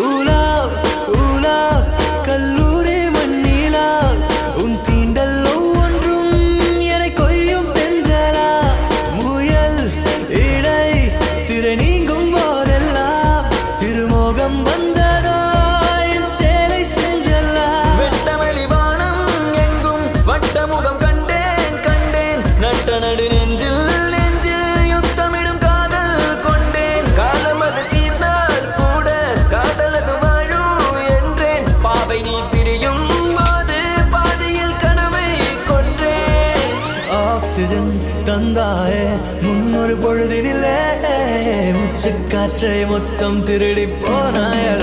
ஊலா ஊலா கல்லூரி மண்ணிலா உன் தீண்டல் ஒவ்வொன்றும் என கொய்யும் தென்றலா முயல் இடை திரை நீங்கும் போதெல்லாம் சிறுமோகம் வந்ததோ என் சேலை சென்றல்லா வெட்டவெளி வானம் எங்கும் வட்டமுகம் கண்டேன் கண்டேன் நட்ட நடு நெஞ்சில் யுத்தமிடும் காதல் கொண்டேன் காலம் அது தீர்ந்தால் கூட காதலது வாழும் என்றேன் பாவை நீ பிரியும் போது பாதியில் கனவை கொன்றேன் ஆக்சிஜன் தந்தாயே முன்னொரு பொழுதினிலே முச்சு காற்றை மொத்தம் திருடி போனாயடா